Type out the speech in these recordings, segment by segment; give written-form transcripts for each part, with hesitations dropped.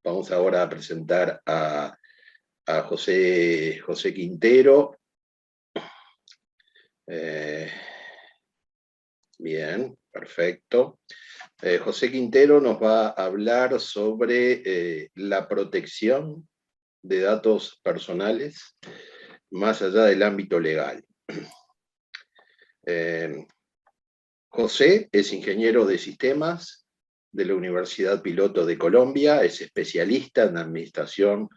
Vamos ahora a presentar a José Quintero. Bien, perfecto. José Quintero nos va a hablar sobre la protección de datos personales más allá del ámbito legal. José es ingeniero de sistemas de la Universidad Piloto de Colombia, es especialista en administración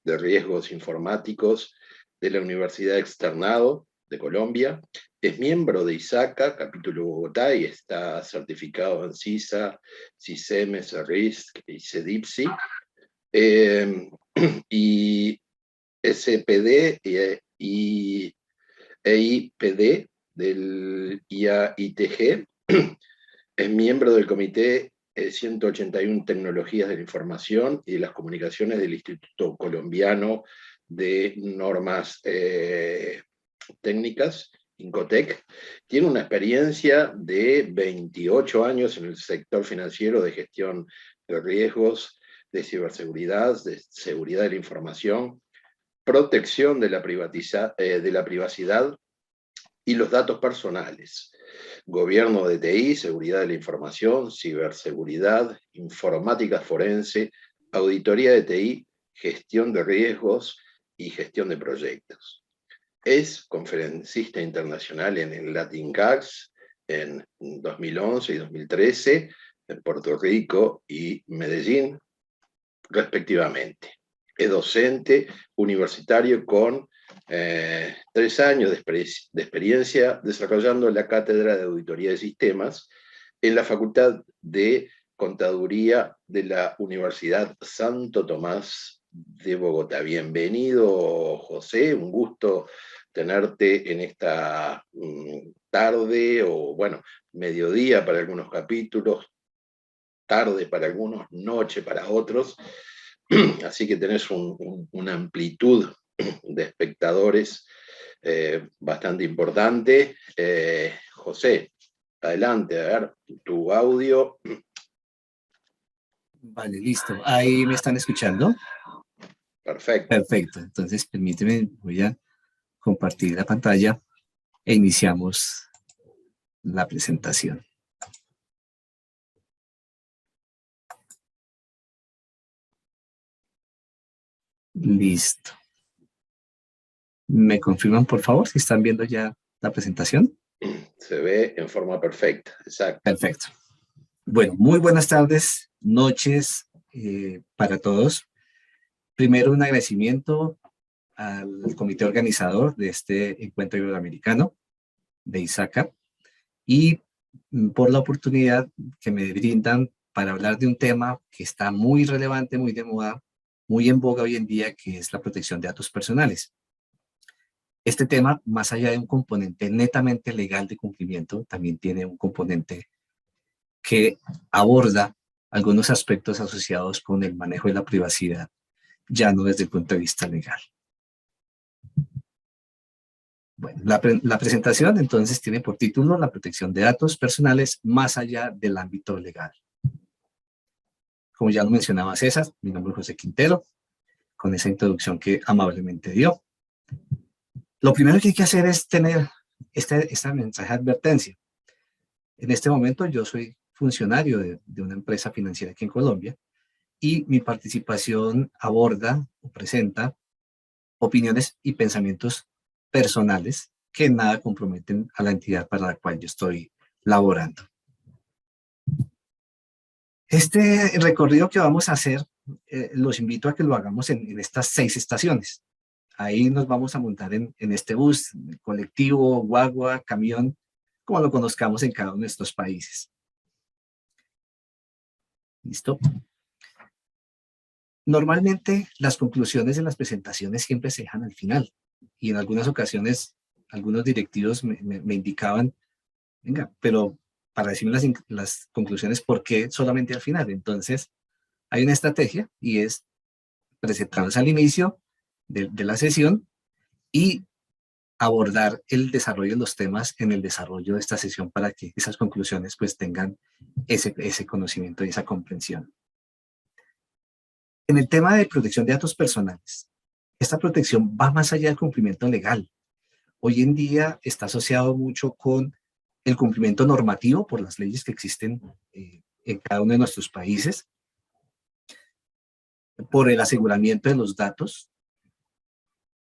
de riesgos informáticos de la Universidad Externado de Colombia, es miembro de ISACA, capítulo Bogotá, y está certificado en CISA, CISEM, CERRISC y CEDIPSI, y SPD y EIPD del IAITG, es miembro del Comité 181 Tecnologías de la Información y de las Comunicaciones del Instituto Colombiano de Normas Técnicas, Incotec. Tiene una experiencia de 28 años en el sector financiero de gestión de riesgos, de ciberseguridad, de seguridad de la información, protección de la privacidad y los datos personales, gobierno de TI, seguridad de la información, ciberseguridad, informática forense, auditoría de TI, gestión de riesgos y gestión de proyectos. Es conferencista internacional en el Latin CAX en 2011 y 2013, en Puerto Rico y Medellín, respectivamente. Es docente universitario con 3 años de experiencia desarrollando la cátedra de auditoría de sistemas en la Facultad de Contaduría de la Universidad Santo Tomás de Bogotá. Bienvenido, José, un gusto tenerte en esta tarde, o bueno, mediodía para algunos capítulos, tarde para algunos, noche para otros, así que tenés una amplitud de espectadores bastante importante. José, adelante, a ver, tu audio. Vale, listo. Ahí me están escuchando. Perfecto. Perfecto. Entonces, permíteme, voy a compartir la pantalla e iniciamos la presentación. Listo. ¿Me confirman, por favor, si están viendo ya la presentación? Se ve en forma perfecta, exacto. Perfecto. Bueno, muy buenas tardes, noches para todos. Primero, un agradecimiento al comité organizador de este encuentro iberoamericano de ISACA y por la oportunidad que me brindan para hablar de un tema que está muy relevante, muy de moda, muy en boga hoy en día, que es la protección de datos personales. Este tema, más allá de un componente netamente legal de cumplimiento, también tiene un componente que aborda algunos aspectos asociados con el manejo de la privacidad, ya no desde el punto de vista legal. Bueno, la presentación entonces tiene por título la protección de datos personales más allá del ámbito legal. Como ya lo mencionaba César, mi nombre es José Quintero, con esa introducción que amablemente dio. Lo primero que hay que hacer es tener esta mensaje de advertencia. En este momento yo soy funcionario de una empresa financiera aquí en Colombia y mi participación aborda o presenta opiniones y pensamientos personales que nada comprometen a la entidad para la cual yo estoy laborando. Este recorrido que vamos a hacer, los invito a que lo hagamos en estas 6 estaciones. Ahí nos vamos a montar en este bus, colectivo, guagua, camión, como lo conozcamos en cada uno de estos países. ¿Listo? Normalmente las conclusiones de las presentaciones siempre se dejan al final y en algunas ocasiones algunos directivos me indicaban, venga, pero para decirme las conclusiones, ¿por qué solamente al final? Entonces hay una estrategia y es presentarnos al inicio de la sesión y abordar el desarrollo de los temas en el desarrollo de esta sesión para que esas conclusiones pues tengan ese conocimiento y esa comprensión. En el tema de protección de datos personales, esta protección va más allá del cumplimiento legal. Hoy en día está asociado mucho con el cumplimiento normativo por las leyes que existen en cada uno de nuestros países, por el aseguramiento de los datos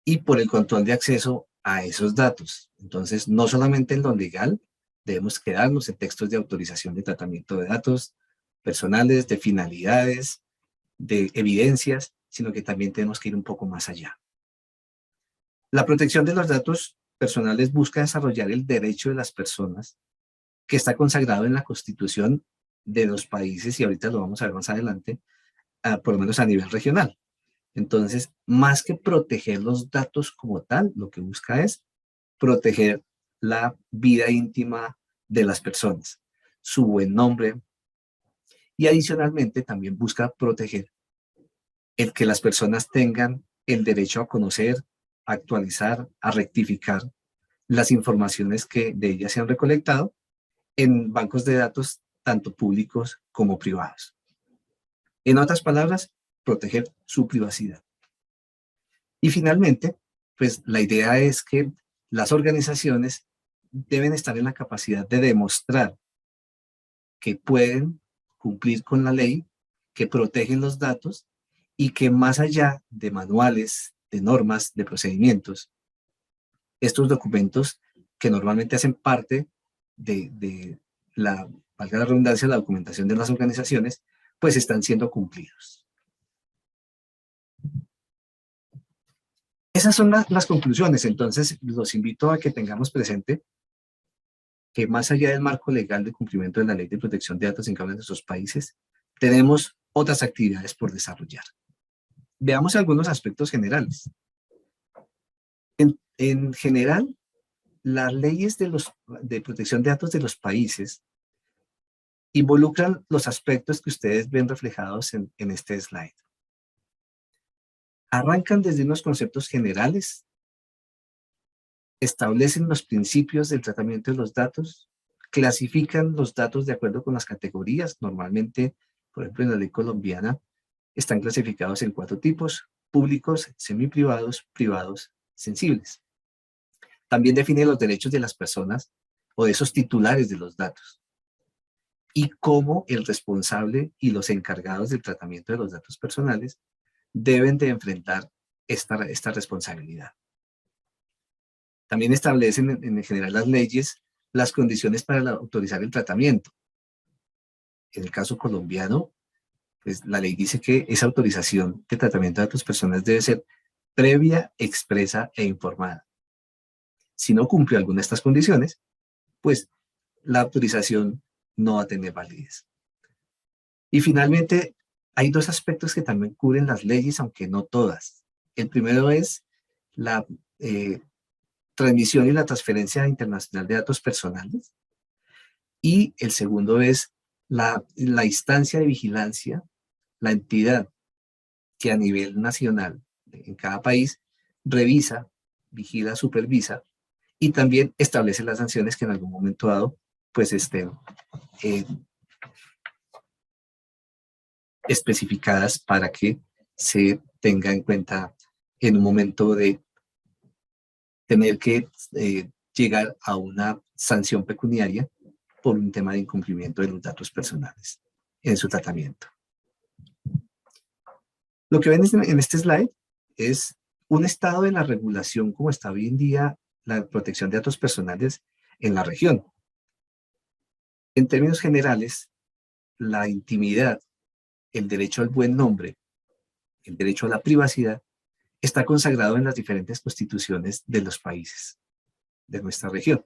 y por el control de acceso a esos datos. Entonces, no solamente en lo legal, debemos quedarnos en textos de autorización de tratamiento de datos personales, de finalidades, de evidencias, sino que también tenemos que ir un poco más allá. La protección de los datos personales busca desarrollar el derecho de las personas que está consagrado en la Constitución de los países, y ahorita lo vamos a ver más adelante, por lo menos a nivel regional. Entonces, más que proteger los datos como tal, lo que busca es proteger la vida íntima de las personas, su buen nombre, y adicionalmente también busca proteger el que las personas tengan el derecho a conocer, a actualizar, a rectificar las informaciones que de ellas se han recolectado en bancos de datos tanto públicos como privados. En otras palabras, proteger su privacidad. Y finalmente, pues la idea es que las organizaciones deben estar en la capacidad de demostrar que pueden cumplir con la ley, que protegen los datos y que más allá de manuales, de normas, de procedimientos, estos documentos que normalmente hacen parte de la, valga la redundancia, la documentación de las organizaciones, pues están siendo cumplidos. Esas son las conclusiones. Entonces, los invito a que tengamos presente que más allá del marco legal de cumplimiento de la Ley de Protección de Datos en cada uno de nuestros países, tenemos otras actividades por desarrollar. Veamos algunos aspectos generales. En general, las leyes de protección de datos de los países involucran los aspectos que ustedes ven reflejados en este slide. Arrancan desde unos conceptos generales, establecen los principios del tratamiento de los datos, clasifican los datos de acuerdo con las categorías. Normalmente, por ejemplo, en la ley colombiana, están clasificados en 4 tipos: públicos, semiprivados, privados, sensibles. También define los derechos de las personas o de esos titulares de los datos y cómo el responsable y los encargados del tratamiento de los datos personales deben de enfrentar esta responsabilidad. También establecen en general las leyes las condiciones para autorizar el tratamiento. En el caso colombiano, pues la ley dice que esa autorización de tratamiento de datos personales debe ser previa, expresa e informada. Si no cumple alguna de estas condiciones, pues la autorización no va a tener validez. Y finalmente, hay 2 aspectos que también cubren las leyes, aunque no todas. El primero es la transmisión y la transferencia internacional de datos personales. Y el segundo es la instancia de vigilancia, la entidad que a nivel nacional, en cada país, revisa, vigila, supervisa y también establece las sanciones que en algún momento dado pues estén especificadas para que se tenga en cuenta en un momento de tener que llegar a una sanción pecuniaria por un tema de incumplimiento de los datos personales en su tratamiento. Lo que ven en este slide es un estado de la regulación como está hoy en día la protección de datos personales en la región. En términos generales, la intimidad, el derecho al buen nombre, el derecho a la privacidad, está consagrado en las diferentes constituciones de los países de nuestra región.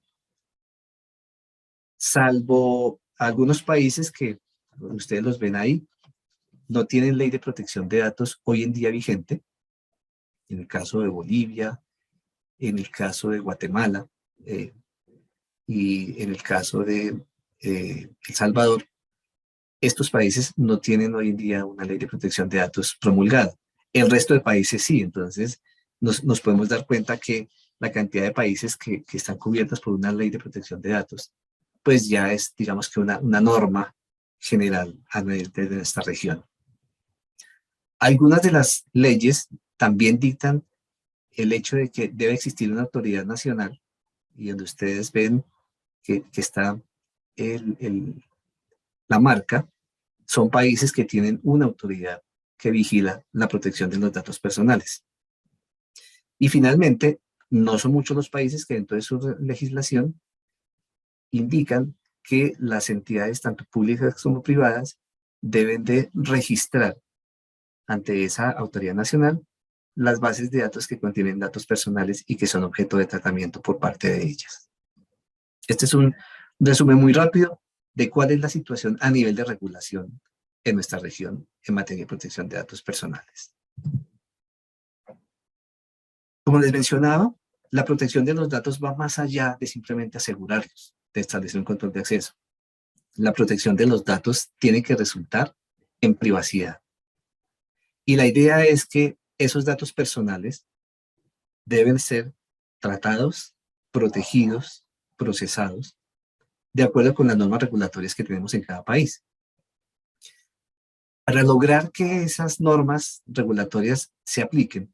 Salvo algunos países que ustedes los ven ahí, no tienen ley de protección de datos hoy en día vigente. En el caso de Bolivia, en el caso de Guatemala y en el caso de El Salvador, estos países no tienen hoy en día una ley de protección de datos promulgada. El resto de países sí. Entonces nos podemos dar cuenta que la cantidad de países que están cubiertos por una ley de protección de datos, pues ya es, digamos que una norma general a nivel de nuestra región. Algunas de las leyes también dictan el hecho de que debe existir una autoridad nacional, y donde ustedes ven que está la marca, son países que tienen una autoridad que vigila la protección de los datos personales. Y finalmente, no son muchos los países que dentro de su legislación indican que las entidades, tanto públicas como privadas, deben de registrar ante esa autoridad nacional las bases de datos que contienen datos personales y que son objeto de tratamiento por parte de ellas. Este es un resumen muy rápido de cuál es la situación a nivel de regulación en nuestra región en materia de protección de datos personales. Como les mencionaba, la protección de los datos va más allá de simplemente asegurarlos, de establecer un control de acceso. La protección de los datos tiene que resultar en privacidad. Y la idea es que esos datos personales deben ser tratados, protegidos, procesados, de acuerdo con las normas regulatorias que tenemos en cada país. Para lograr que esas normas regulatorias se apliquen,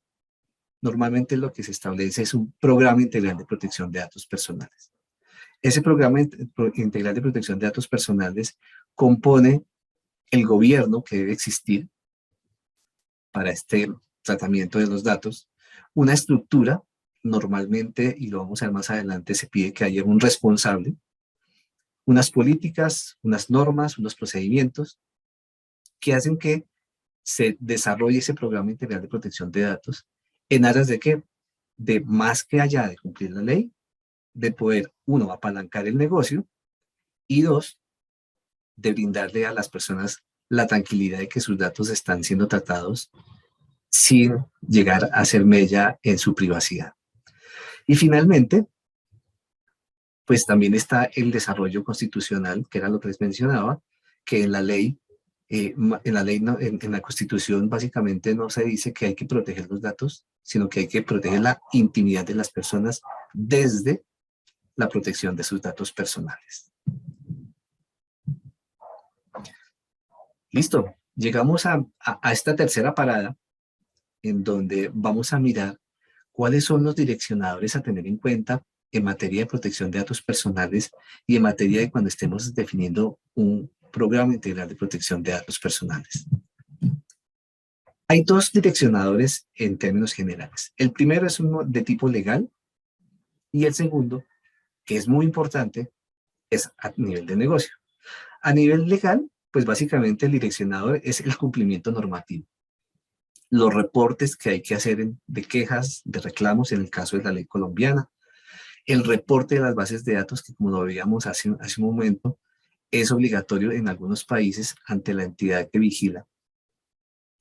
normalmente lo que se establece es un programa integral de protección de datos personales. Ese programa integral de protección de datos personales compone el gobierno que debe existir para este tratamiento de los datos, una estructura, normalmente, y lo vamos a ver más adelante, se pide que haya un responsable, unas políticas, unas normas, unos procedimientos que hacen que se desarrolle ese programa integral de protección de datos en aras de que, de más que allá de cumplir la ley, de poder, uno, apalancar el negocio y dos, de brindarle a las personas la tranquilidad de que sus datos están siendo tratados sin llegar a ser mella en su privacidad. Y finalmente, pues también está el desarrollo constitucional, que era lo que les mencionaba, que en la ley, en la Constitución básicamente no se dice que hay que proteger los datos, sino que hay que proteger la intimidad de las personas desde la protección de sus datos personales. Listo, llegamos a esta tercera parada, en donde vamos a mirar cuáles son los direccionadores a tener en cuenta en materia de protección de datos personales y en materia de cuando estemos definiendo un programa integral de protección de datos personales. Hay dos direccionadores en términos generales. El primero es uno de tipo legal y el segundo, que es muy importante, es a nivel de negocio. A nivel legal, pues básicamente el direccionador es el cumplimiento normativo. Los reportes que hay que hacer de quejas, de reclamos en el caso de la ley colombiana, el reporte de las bases de datos que, como lo veíamos hace un momento, es obligatorio en algunos países ante la entidad que vigila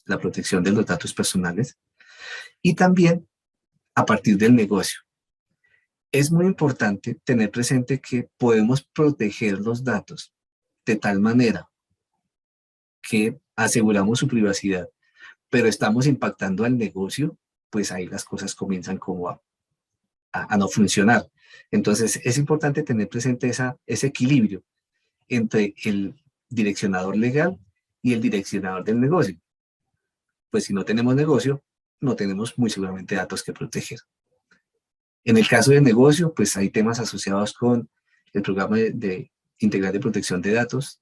la protección de los datos personales y también a partir del negocio. Es muy importante tener presente que podemos proteger los datos de tal manera que aseguramos su privacidad, pero estamos impactando al negocio, pues ahí las cosas comienzan como a no funcionar. Entonces es importante tener presente ese equilibrio entre el direccionador legal y el direccionador del negocio. Pues si no tenemos negocio, no tenemos muy seguramente datos que proteger. En el caso del negocio, pues hay temas asociados con el programa de integral de protección de datos,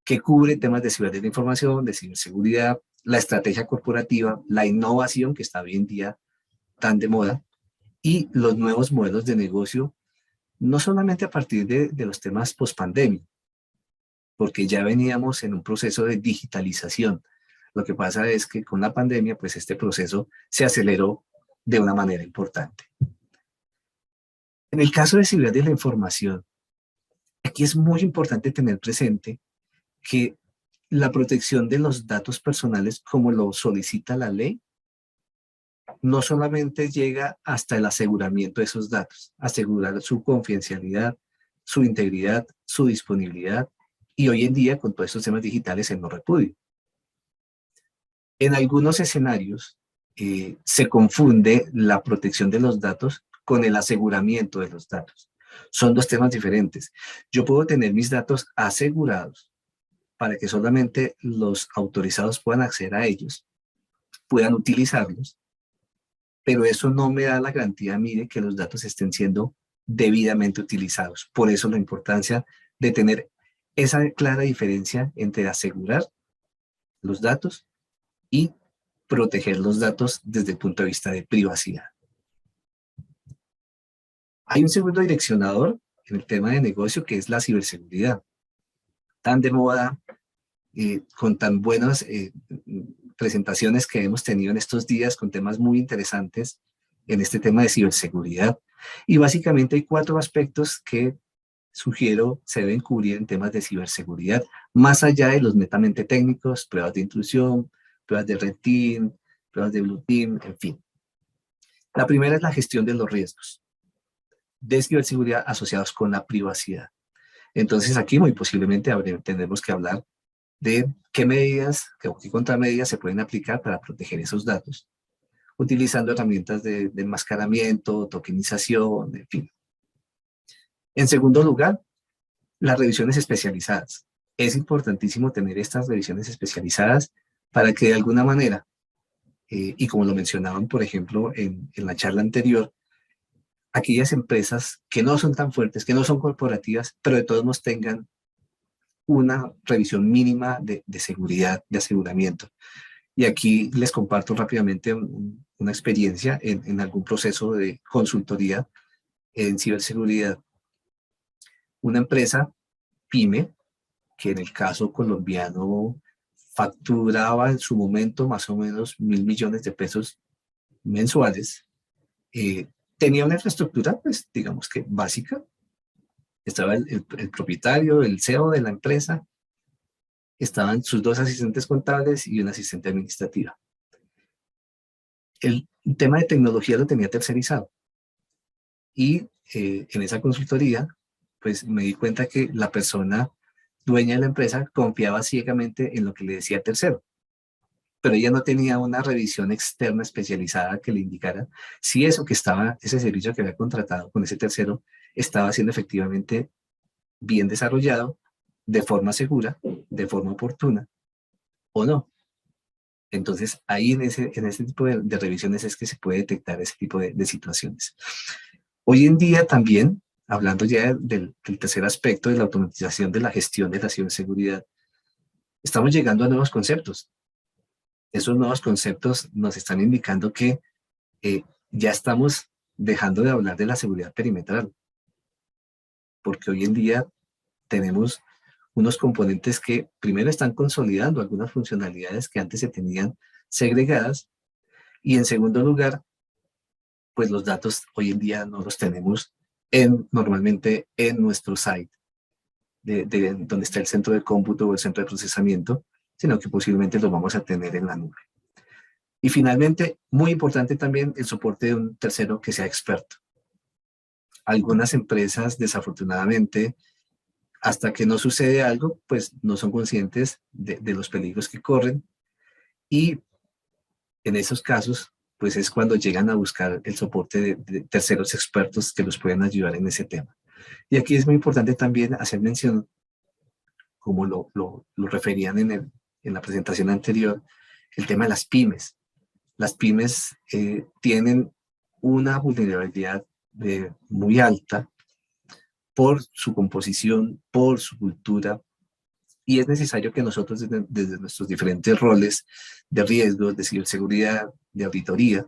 que cubre temas de seguridad de la información, de ciberseguridad, la estrategia corporativa, la innovación que está hoy en día tan de moda, y los nuevos modelos de negocio, no solamente a partir de los temas post-pandemia, porque ya veníamos en un proceso de digitalización. Lo que pasa es que con la pandemia, pues este proceso se aceleró de una manera importante. En el caso de seguridad de la información, aquí es muy importante tener presente que la protección de los datos personales, como lo solicita la ley, no solamente llega hasta el aseguramiento de esos datos, asegurar su confidencialidad, su integridad, su disponibilidad, y hoy en día, con todos estos temas digitales, el no repudio. En algunos escenarios se confunde la protección de los datos con el aseguramiento de los datos. Son dos temas diferentes. Yo puedo tener mis datos asegurados para que solamente los autorizados puedan acceder a ellos, puedan utilizarlos, pero eso no me da la garantía a mí de que los datos estén siendo debidamente utilizados. Por eso la importancia de tener esa clara diferencia entre asegurar los datos y proteger los datos desde el punto de vista de privacidad. Hay un segundo direccionador en el tema de negocio que es la ciberseguridad. Tan de moda, con tan buenas presentaciones que hemos tenido en estos días con temas muy interesantes en este tema de ciberseguridad. Y básicamente hay 4 aspectos que sugiero se deben cubrir en temas de ciberseguridad, más allá de los netamente técnicos, pruebas de intrusión, pruebas de Red Team, pruebas de Blue Team, en fin. La primera es la gestión de los riesgos de ciberseguridad asociados con la privacidad. Entonces aquí muy posiblemente tendremos que hablar de qué medidas, qué contramedidas se pueden aplicar para proteger esos datos, utilizando herramientas de enmascaramiento, tokenización, en fin. En segundo lugar, las revisiones especializadas. Es importantísimo tener estas revisiones especializadas para que de alguna manera, y como lo mencionaban, por ejemplo, en la charla anterior, aquellas empresas que no son tan fuertes, que no son corporativas, pero de todos modos tengan una revisión mínima de seguridad, de aseguramiento. Y aquí les comparto rápidamente una experiencia en algún proceso de consultoría en ciberseguridad. Una empresa pyme, que en el caso colombiano facturaba en su momento más o menos 1.000 millones de pesos mensuales, tenía una infraestructura, pues digamos que básica. Estaba el propietario, el CEO de la empresa, estaban sus 2 asistentes contables y una asistente administrativa. El tema de tecnología lo tenía tercerizado. Y en esa consultoría, pues me di cuenta que la persona dueña de la empresa confiaba ciegamente en lo que le decía el tercero. Pero ella no tenía una revisión externa especializada que le indicara si eso que estaba, ese servicio que había contratado con ese tercero, estaba siendo efectivamente bien desarrollado, de forma segura, de forma oportuna, o no. Entonces, ahí en ese tipo de revisiones es que se puede detectar ese tipo de situaciones. Hoy en día también, hablando ya del tercer aspecto de la automatización de la gestión de la ciberseguridad, estamos llegando a nuevos conceptos. Esos nuevos conceptos nos están indicando que ya estamos dejando de hablar de la seguridad perimetral, porque hoy en día tenemos unos componentes que primero están consolidando algunas funcionalidades que antes se tenían segregadas, y en segundo lugar, pues los datos hoy en día no los tenemos normalmente en nuestro site, donde está el centro de cómputo o el centro de procesamiento, sino que posiblemente los vamos a tener en la nube. Y finalmente, muy importante también el soporte de un tercero que sea experto. Algunas empresas, desafortunadamente, hasta que no sucede algo, pues no son conscientes de los peligros que corren, y en esos casos, pues es cuando llegan a buscar el soporte de terceros expertos que los pueden ayudar en ese tema. Y aquí es muy importante también hacer mención, como lo referían en la presentación anterior, el tema de las pymes. Las pymes tienen una vulnerabilidad muy alta por su composición, por su cultura, y es necesario que nosotros desde nuestros diferentes roles de riesgos, de ciberseguridad, de auditoría,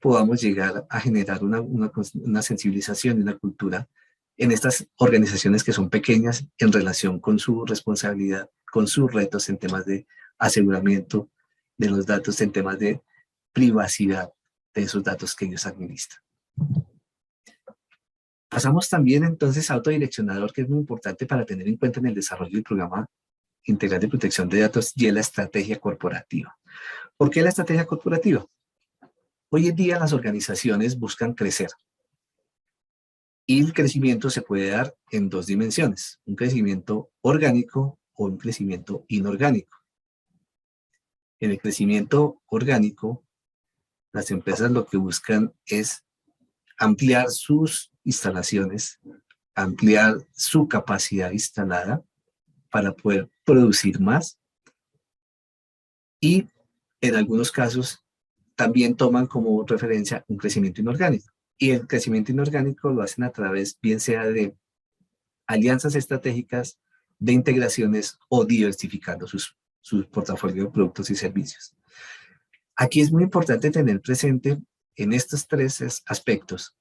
podamos llegar a generar una sensibilización y una cultura en estas organizaciones que son pequeñas en relación con su responsabilidad, con sus retos en temas de aseguramiento de los datos, en temas de privacidad de esos datos que ellos administran. Pasamos también entonces a autodireccionador, que es muy importante para tener en cuenta en el desarrollo del programa integral de protección de datos, y es la estrategia corporativa. ¿Por qué la estrategia corporativa? Hoy en día las organizaciones buscan crecer, y el crecimiento se puede dar en 2 dimensiones: un crecimiento orgánico o un crecimiento inorgánico. En el crecimiento orgánico, las empresas lo que buscan es ampliar sus instalaciones, ampliar su capacidad instalada para poder producir más, y en algunos casos también toman como referencia un crecimiento inorgánico. Y el crecimiento inorgánico lo hacen a través, bien sea de alianzas estratégicas, de integraciones o diversificando su portafolio de productos y servicios. Aquí es muy importante tener presente en estos tres aspectos,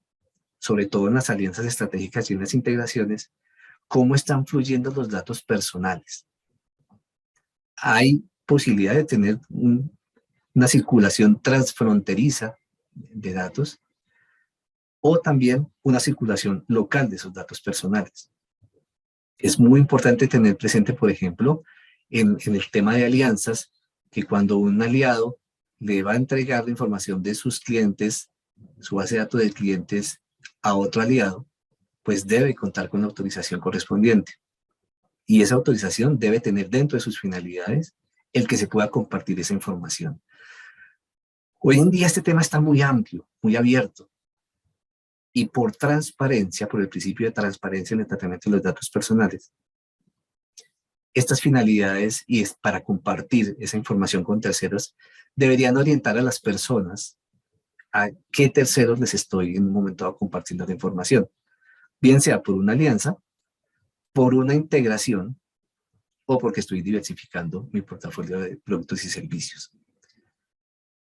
sobre todo en las alianzas estratégicas y en las integraciones, cómo están fluyendo los datos personales. Hay posibilidad de tener una circulación transfronteriza de datos o también una circulación local de esos datos personales. Es muy importante tener presente, por ejemplo, en el tema de alianzas, que cuando un aliado le va a entregar la información de sus clientes, su base de datos de clientes a otro aliado, pues debe contar con la autorización correspondiente. Y esa autorización debe tener dentro de sus finalidades el que se pueda compartir esa información. Hoy en día este tema está muy amplio, muy abierto. Y por transparencia, por el principio de transparencia en el tratamiento de los datos personales, estas finalidades y es para compartir esa información con terceros deberían orientar a las personas a qué terceros les estoy en un momento dado compartiendo la información, bien sea por una alianza, por una integración o porque estoy diversificando mi portafolio de productos y servicios.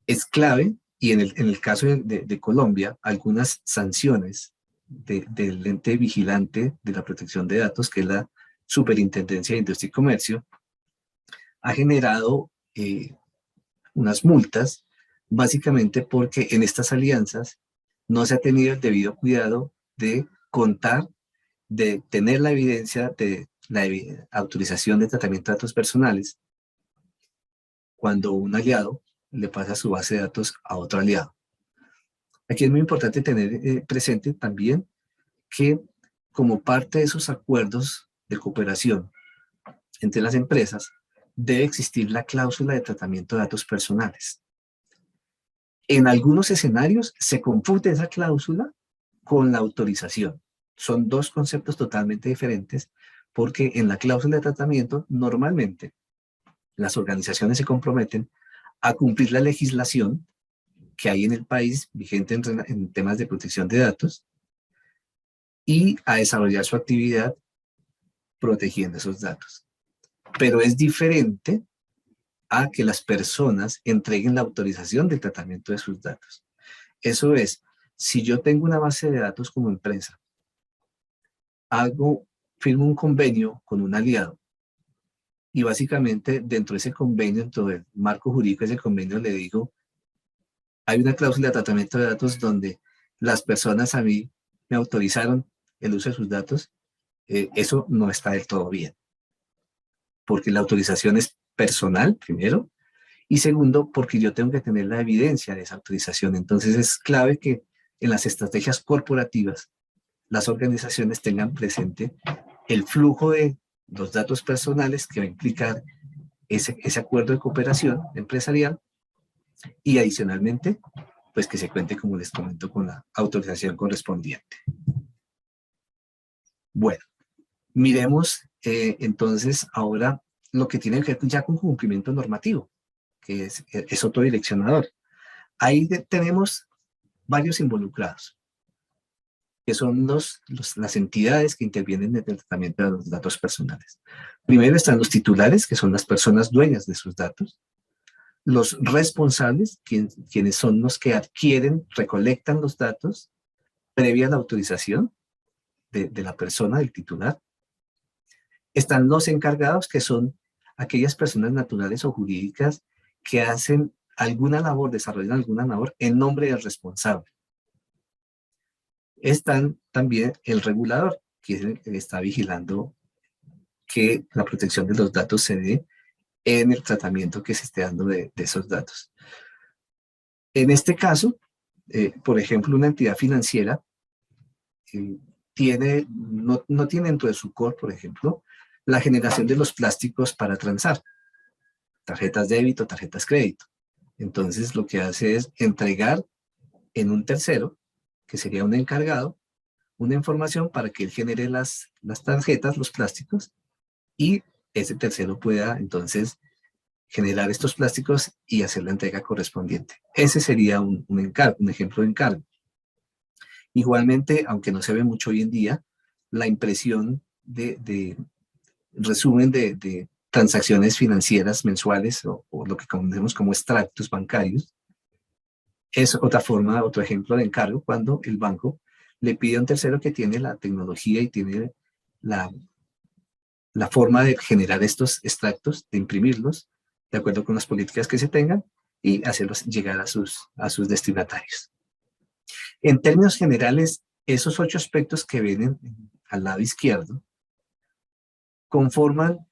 Es clave, y en el caso de Colombia, algunas sanciones del ente vigilante de la protección de datos, que es la Superintendencia de Industria y Comercio, ha generado unas multas, básicamente porque en estas alianzas no se ha tenido el debido cuidado de contar, de tener la evidencia de la autorización de tratamiento de datos personales cuando un aliado le pasa su base de datos a otro aliado. Aquí es muy importante tener presente también que como parte de esos acuerdos de cooperación entre las empresas, debe existir la cláusula de tratamiento de datos personales. En algunos escenarios se confunde esa cláusula con la autorización. Son dos conceptos totalmente diferentes porque en la cláusula de tratamiento normalmente las organizaciones se comprometen a cumplir la legislación que hay en el país vigente en temas de protección de datos y a desarrollar su actividad protegiendo esos datos. Pero es diferente a que las personas entreguen la autorización del tratamiento de sus datos. Eso es, si yo tengo una base de datos como empresa, firmo un convenio con un aliado y básicamente dentro de ese convenio, dentro del marco jurídico de ese convenio le digo, hay una cláusula de tratamiento de datos donde las personas a mí me autorizaron el uso de sus datos, eso no está del todo bien. Porque la autorización es personal, primero, y segundo, porque yo tengo que tener la evidencia de esa autorización. Entonces es clave que en las estrategias corporativas las organizaciones tengan presente el flujo de los datos personales que va a implicar ese acuerdo de cooperación empresarial y adicionalmente, pues que se cuente, como les comento, con la autorización correspondiente. Bueno, miremos entonces ahora lo que tiene que ver ya con cumplimiento normativo, que es otro direccionador. Ahí tenemos varios involucrados, que son las entidades que intervienen en el tratamiento de los datos personales. Primero están los titulares, que son las personas dueñas de sus datos. Los responsables, quienes son los que adquieren, recolectan los datos previa a la autorización de la persona, del titular. Están los encargados, que son aquellas personas naturales o jurídicas que hacen alguna labor, desarrollan alguna labor en nombre del responsable. Están también el regulador, que está vigilando que la protección de los datos se dé en el tratamiento que se esté dando de esos datos. En este caso, por ejemplo, una entidad financiera no tiene dentro de su core, por ejemplo, la generación de los plásticos para transar, tarjetas débito, tarjetas crédito. Entonces, lo que hace es entregar en un tercero, que sería un encargado, una información para que él genere las tarjetas, los plásticos, y ese tercero pueda entonces generar estos plásticos y hacer la entrega correspondiente. Ese sería un encargo, un ejemplo de encargo. Igualmente, aunque no se ve mucho hoy en día, la impresión de resumen de transacciones financieras mensuales o lo que conocemos como extractos bancarios, es otra forma, otro ejemplo de encargo cuando el banco le pide a un tercero que tiene la tecnología y tiene la forma de generar estos extractos, de imprimirlos, de acuerdo con las políticas que se tengan, y hacerlos llegar a sus destinatarios. En términos generales, esos 8 aspectos que ven al lado izquierdo conforman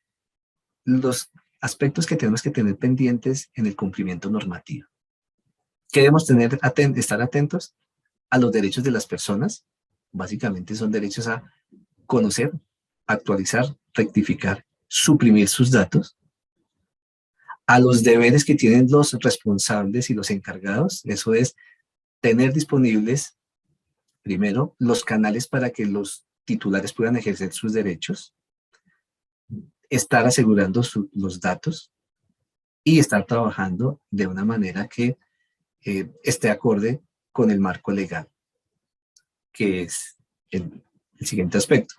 los aspectos que tenemos que tener pendientes en el cumplimiento normativo. Queremos estar atentos a los derechos de las personas. Básicamente son derechos a conocer, actualizar, rectificar, suprimir sus datos. A los deberes que tienen los responsables y los encargados, eso es tener disponibles, primero, los canales para que los titulares puedan ejercer sus derechos, estar asegurando los datos y estar trabajando de una manera que esté acorde con el marco legal, que es el siguiente aspecto.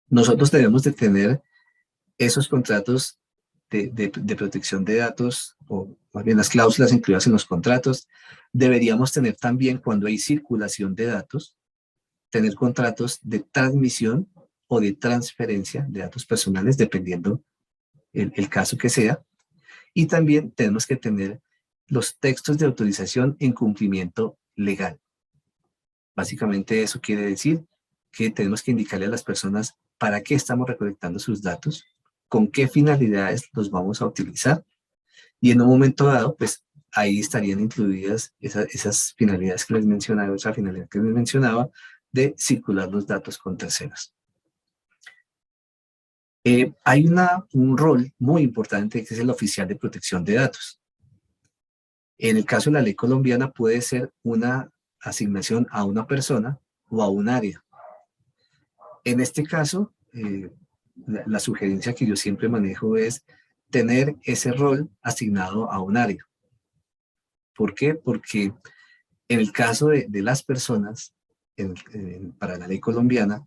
Nosotros debemos de tener esos contratos de protección de datos, o más bien las cláusulas incluidas en los contratos. Deberíamos tener también, cuando hay circulación de datos, tener contratos de transmisión o de transferencia de datos personales, dependiendo el caso que sea. Y también tenemos que tener los textos de autorización en cumplimiento legal. Básicamente eso quiere decir que tenemos que indicarle a las personas para qué estamos recolectando sus datos, con qué finalidades los vamos a utilizar, y en un momento dado, pues ahí estarían incluidas esas finalidades que les mencionaba, esa finalidad que les mencionaba, de circular los datos con terceros. Hay un rol muy importante que es el oficial de protección de datos. En el caso de la ley colombiana puede ser una asignación a una persona o a un área. En este caso, la sugerencia que yo siempre manejo es tener ese rol asignado a un área. ¿Por qué? Porque en el caso de las personas, para la ley colombiana,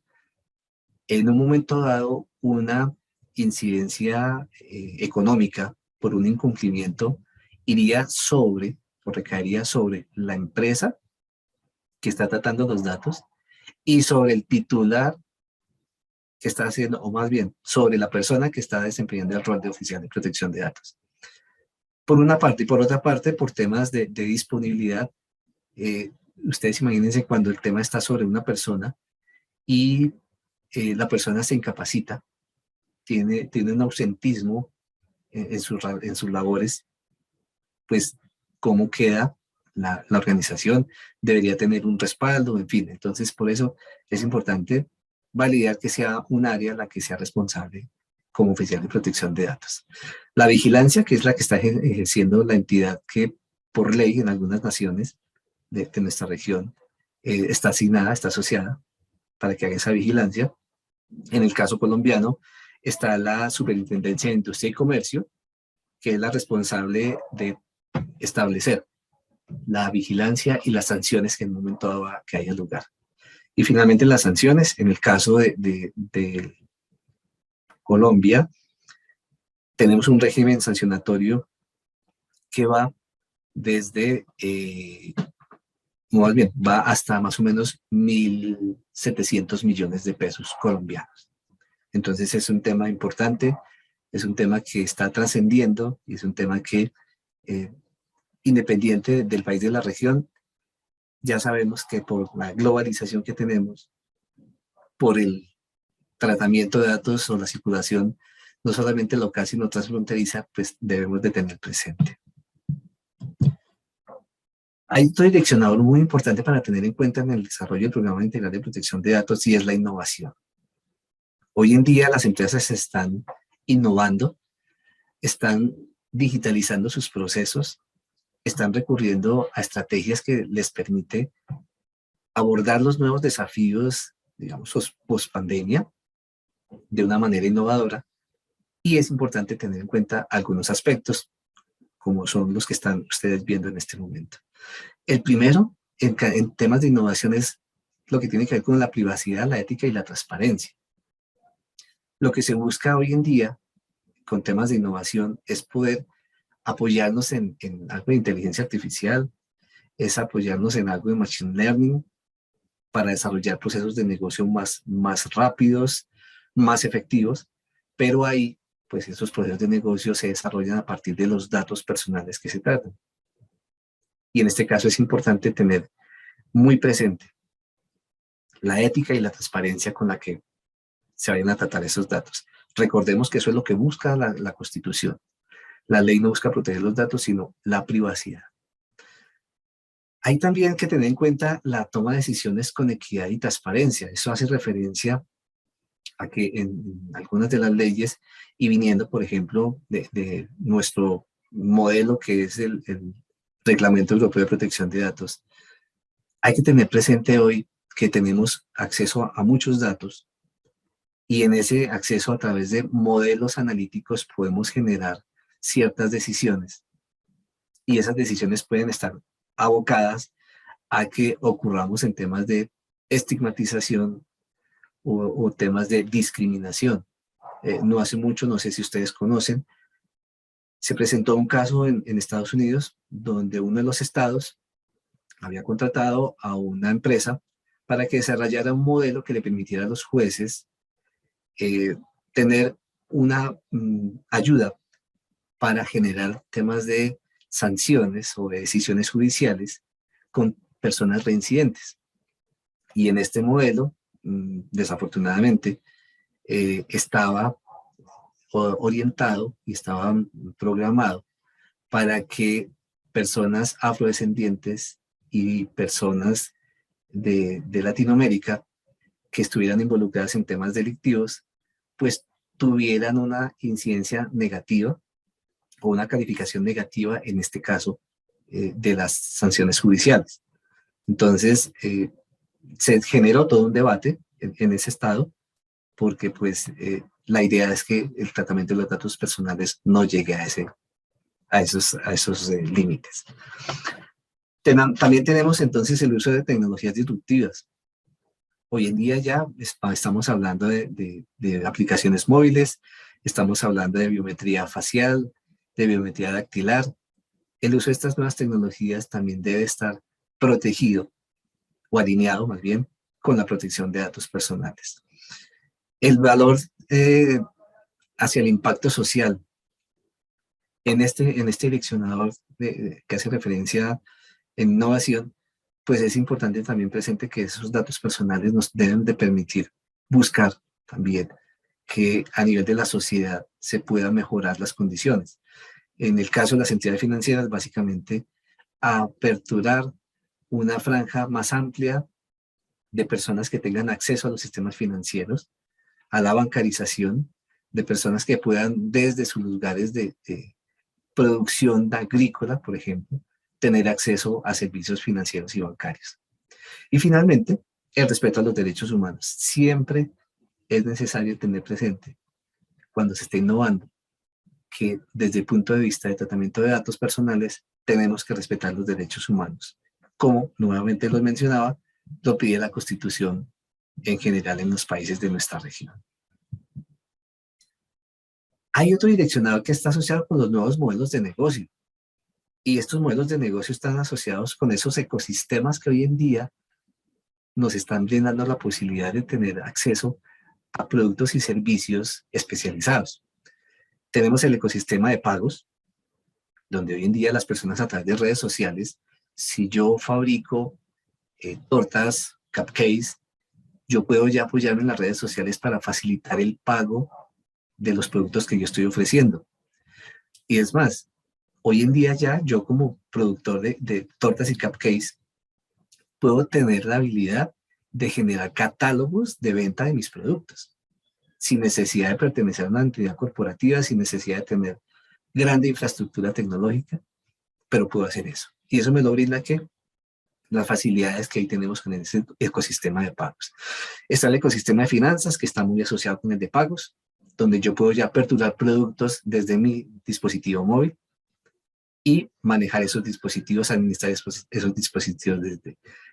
en un momento dado, una incidencia económica por un incumplimiento iría sobre, o recaería sobre la empresa que está tratando los datos y sobre el titular que está haciendo, o más bien, sobre la persona que está desempeñando el rol de oficial de protección de datos. Por una parte, y por otra parte, por temas de disponibilidad, ustedes imagínense cuando el tema está sobre una persona y la persona se incapacita, tiene un ausentismo en sus labores, pues cómo queda la organización, debería tener un respaldo, en fin. Entonces, por eso es importante validar que sea un área la que sea responsable como oficial de protección de datos. La vigilancia, que es la que está ejerciendo la entidad que por ley en algunas naciones de nuestra región está asignada, está asociada para que haga esa vigilancia. En el caso colombiano está la Superintendencia de Industria y Comercio, que es la responsable de establecer la vigilancia y las sanciones que en el momento dado que haya lugar. Y finalmente las sanciones, en el caso de Colombia, tenemos un régimen sancionatorio que va desde, más bien, va hasta más o menos 1.700 millones de pesos colombianos. Entonces es un tema importante, es un tema que está trascendiendo y es un tema que, independiente del país de la región, ya sabemos que por la globalización que tenemos, por el tratamiento de datos o la circulación, no solamente local, sino transfronteriza, pues debemos de tener presente. Hay otro direccionador muy importante para tener en cuenta en el desarrollo del Programa Integral de Protección de Datos y es la innovación. Hoy en día las empresas están innovando, están digitalizando sus procesos, están recurriendo a estrategias que les permite abordar los nuevos desafíos, digamos, post-pandemia, de una manera innovadora, Y es importante tener en cuenta algunos aspectos, como son los que están ustedes viendo en este momento. El primero, en temas de innovación, es lo que tiene que ver con la privacidad, la ética y la transparencia. Lo que se busca hoy en día con temas de innovación es poder apoyarnos en algo de inteligencia artificial, es apoyarnos en algo de machine learning para desarrollar procesos de negocio más rápidos, más efectivos, pero ahí, pues esos procesos de negocio se desarrollan a partir de los datos personales que se tratan. Y en este caso es importante tener muy presente la ética y la transparencia con la que se vayan a tratar esos datos. Recordemos que eso es lo que busca la Constitución. La ley no busca proteger los datos, sino la privacidad. Hay también que tener en cuenta la toma de decisiones con equidad y transparencia. Eso hace referencia a que en algunas de las leyes, y viniendo, por ejemplo, de nuestro modelo, que es el Reglamento Europeo de Protección de Datos, hay que tener presente hoy que tenemos acceso a muchos datos, y en ese acceso a través de modelos analíticos podemos generar ciertas decisiones, y esas decisiones pueden estar abocadas a que ocurramos en temas de estigmatización o temas de discriminación. No hace mucho, no sé si ustedes conocen, se presentó un caso en Estados Unidos donde uno de los estados había contratado a una empresa para que desarrollara un modelo que le permitiera a los jueces tener una ayuda para generar temas de sanciones o de decisiones judiciales con personas reincidentes. Y en este modelo, desafortunadamente, estaba orientado y estaba programado para que personas afrodescendientes y personas de Latinoamérica que estuvieran involucradas en temas delictivos, pues tuvieran una incidencia negativa o una calificación negativa, en este caso, de las sanciones judiciales. Entonces, se generó todo un debate en ese estado, porque pues la idea es que el tratamiento de los datos personales no llegue a esos límites. También tenemos entonces el uso de tecnologías disruptivas. Hoy en día ya estamos hablando de aplicaciones móviles, estamos hablando de biometría facial, de biometría dactilar. El uso de estas nuevas tecnologías también debe estar protegido o alineado más bien con la protección de datos personales. El valor hacia el impacto social. En este direccionador que hace referencia en innovación, pues es importante también presente que esos datos personales nos deben de permitir buscar también que a nivel de la sociedad se puedan mejorar las condiciones. En el caso de las entidades financieras, básicamente aperturar una franja más amplia de personas que tengan acceso a los sistemas financieros, a la bancarización, de personas que puedan desde sus lugares de producción agrícola, por ejemplo, tener acceso a servicios financieros y bancarios. Y finalmente, el respeto a los derechos humanos. Siempre es necesario tener presente, cuando se esté innovando, que desde el punto de vista de tratamiento de datos personales, tenemos que respetar los derechos humanos. Como nuevamente lo mencionaba, lo pide la Constitución en general en los países de nuestra región. Hay otro direccionador que está asociado con los nuevos modelos de negocio. Y estos modelos de negocio están asociados con esos ecosistemas que hoy en día nos están brindando la posibilidad de tener acceso a productos y servicios especializados. Tenemos el ecosistema de pagos, donde hoy en día las personas a través de redes sociales, si yo fabrico tortas, cupcakes, yo puedo ya apoyarme en las redes sociales para facilitar el pago de los productos que yo estoy ofreciendo. Y es más, hoy en día ya yo como productor de tortas y cupcakes puedo tener la habilidad de generar catálogos de venta de mis productos, sin necesidad de pertenecer a una entidad corporativa, sin necesidad de tener grande infraestructura tecnológica, pero puedo hacer eso. Y eso me lo brinda ¿qué? Las facilidades que ahí tenemos con ese ecosistema de pagos. Está el ecosistema de finanzas, que está muy asociado con el de pagos. donde yo puedo ya aperturar productos desde mi dispositivo móvil y manejar esos dispositivos, administrar esos dispositivos,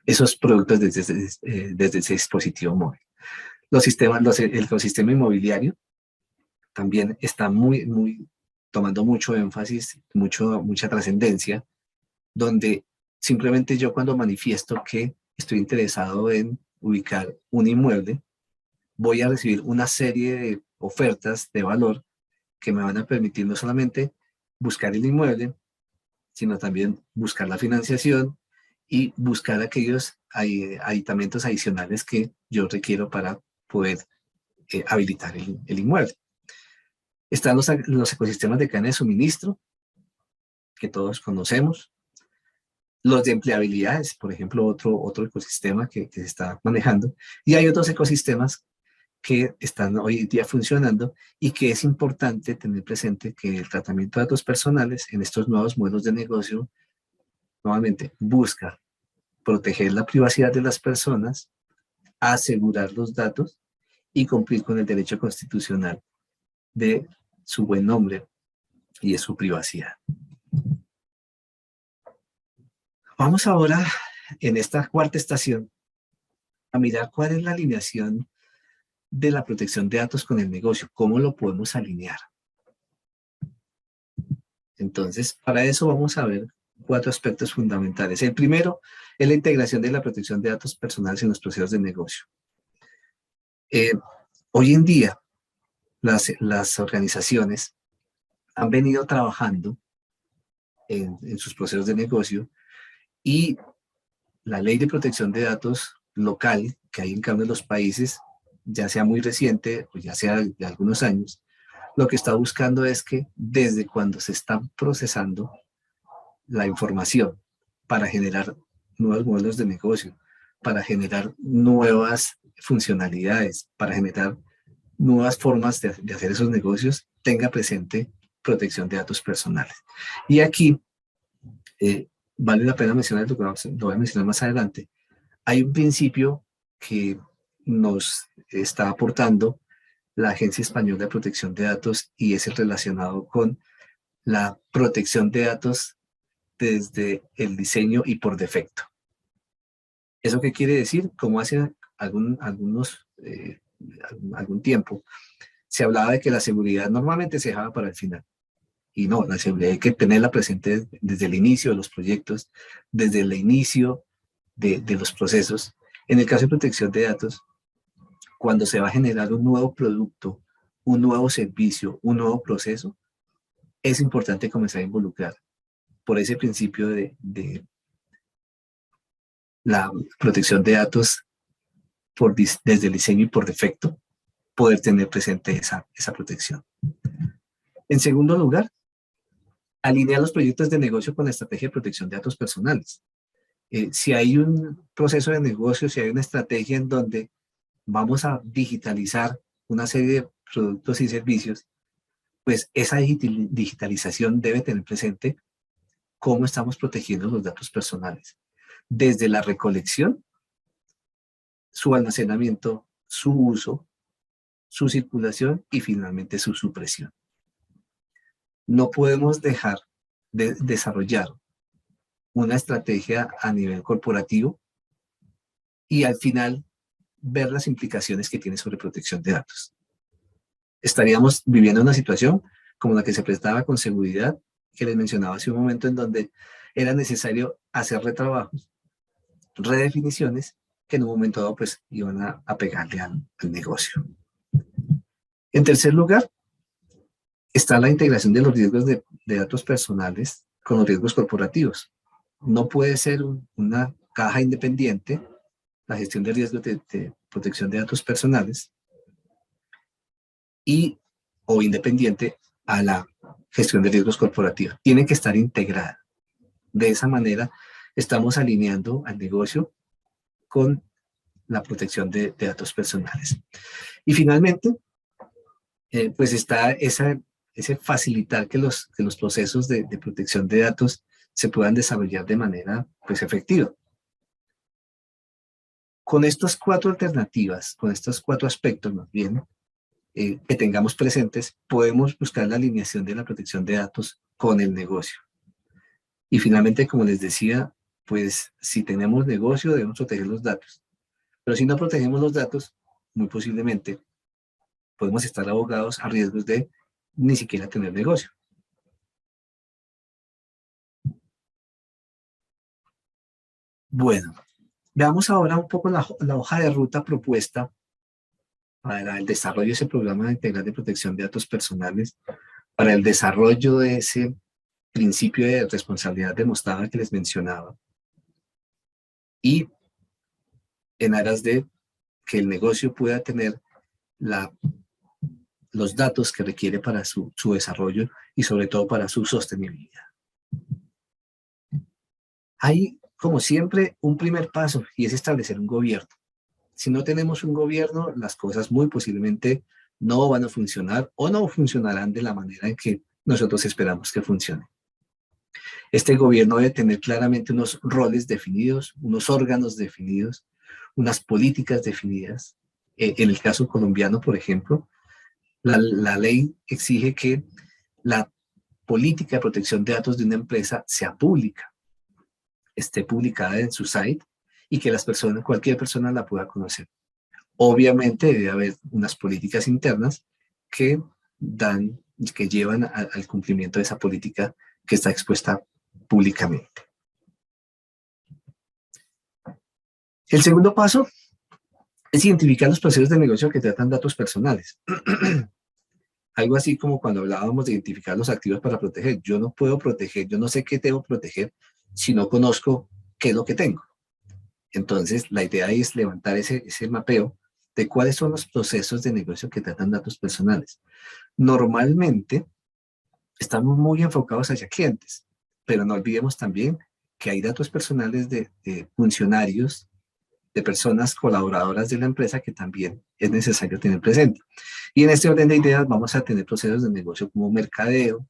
esos productos desde ese dispositivo móvil. El ecosistema inmobiliario también está tomando mucho énfasis, mucha trascendencia, donde simplemente yo cuando manifiesto que estoy interesado en ubicar un inmueble, voy a recibir una serie de ofertas de valor que me van a permitir no solamente buscar el inmueble, sino también buscar la financiación y buscar aquellos aditamentos adicionales que yo requiero para poder habilitar el inmueble. Están los ecosistemas de cadena de suministro, que todos conocemos. Los de empleabilidad es, por ejemplo, otro ecosistema que se está manejando. Y hay otros ecosistemas que están hoy en día funcionando y que es importante tener presente que el tratamiento de datos personales en estos nuevos modelos de negocio, nuevamente, busca proteger la privacidad de las personas, asegurar los datos y cumplir con el derecho constitucional de su buen nombre y de su privacidad. Vamos ahora, en esta cuarta estación, a mirar cuál es la alineación de la protección de datos con el negocio, cómo lo podemos alinear. Entonces, para eso vamos a ver 4 aspectos fundamentales. El primero es la integración de la protección de datos personales en los procesos de negocio. Hoy en día, las organizaciones han venido trabajando en sus procesos de negocio y la ley de protección de datos local que hay en cada uno de los países, ya sea muy reciente o ya sea de algunos años, lo que está buscando es que desde cuando se está procesando la información para generar nuevos modelos de negocio, para generar nuevas funcionalidades, para generar nuevas formas de hacer esos negocios, tenga presente protección de datos personales. Y aquí vale la pena mencionar, lo voy a mencionar más adelante, hay un principio que nos está aportando la Agencia Española de Protección de Datos y es el relacionado con la protección de datos desde el diseño y por defecto. ¿Eso qué quiere decir? Como hace algún tiempo se hablaba de que la seguridad normalmente se dejaba para el final. Y no, la seguridad hay que tenerla presente desde el inicio de los proyectos, desde el inicio de los procesos. En el caso de protección de datos, cuando se va a generar un nuevo producto, un nuevo servicio, un nuevo proceso, es importante comenzar a involucrar por ese principio de la protección de datos desde el diseño y por defecto, poder tener presente esa protección. En segundo lugar, alinear los proyectos de negocio con la estrategia de protección de datos personales. Si hay un proceso de negocio, si hay una estrategia en donde vamos a digitalizar una serie de productos y servicios, pues esa digitalización debe tener presente cómo estamos protegiendo los datos personales. Desde la recolección, su almacenamiento, su uso, su circulación y finalmente su supresión. No podemos dejar de desarrollar una estrategia a nivel corporativo y al final ver las implicaciones que tiene sobre protección de datos. Estaríamos viviendo una situación como la que se prestaba con seguridad, que les mencionaba hace un momento, en donde era necesario hacer retrabajos, redefiniciones, que en un momento dado pues iban a pegarle al negocio. En tercer lugar, está la integración de los riesgos de datos personales con los riesgos corporativos. No puede ser una caja independiente la gestión de riesgos de protección de datos personales o independiente a la gestión de riesgos corporativos. Tiene que estar integrada. De esa manera estamos alineando al negocio con la protección de datos personales. Y finalmente, pues está ese facilitar que los procesos de protección de datos se puedan desarrollar de manera pues efectiva. Con estas 4 alternativas, con estos 4 aspectos más bien, que tengamos presentes, podemos buscar la alineación de la protección de datos con el negocio. Y finalmente, como les decía, pues si tenemos negocio debemos proteger los datos. Pero si no protegemos los datos, muy posiblemente podemos estar abogados a riesgos de ni siquiera tener negocio. Bueno, veamos ahora un poco la hoja de ruta propuesta para el desarrollo de ese programa integral de protección de datos personales, para el desarrollo de ese principio de responsabilidad demostrada que les mencionaba, y en aras de que el negocio pueda tener los datos que requiere para su desarrollo y sobre todo para su sostenibilidad. Hay, como siempre, un primer paso y es establecer un gobierno. Si no tenemos un gobierno, las cosas muy posiblemente no van a funcionar o no funcionarán de la manera en que nosotros esperamos que funcione. Este gobierno debe tener claramente unos roles definidos, unos órganos definidos, unas políticas definidas. En el caso colombiano, por ejemplo, la ley exige que la política de protección de datos de una empresa sea pública, esté publicada en su site y que cualquier persona la pueda conocer. Obviamente debe haber unas políticas internas que llevan al cumplimiento de esa política que está expuesta públicamente. El segundo paso es identificar los procesos de negocio que tratan datos personales. Algo así como cuando hablábamos de identificar los activos para proteger. Yo no puedo proteger, yo no sé qué debo proteger si no conozco qué es lo que tengo. Entonces, la idea es levantar ese mapeo de cuáles son los procesos de negocio que tratan datos personales. Normalmente, estamos muy enfocados hacia clientes, pero no olvidemos también que hay datos personales de funcionarios, de personas colaboradoras de la empresa que también es necesario tener presente. Y en este orden de ideas vamos a tener procesos de negocio como mercadeo,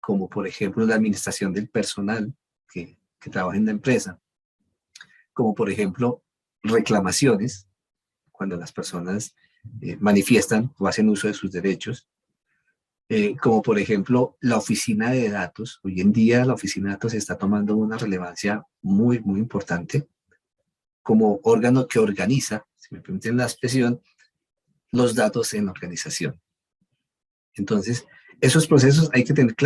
como por ejemplo la administración del personal que trabaja en la empresa, como por ejemplo reclamaciones, cuando las personas manifiestan o hacen uso de sus derechos, como por ejemplo la oficina de datos. Hoy en día la oficina de datos está tomando una relevancia muy, muy importante como órgano que organiza, si me permiten la expresión, los datos en la organización. Entonces, esos procesos hay que tenerlos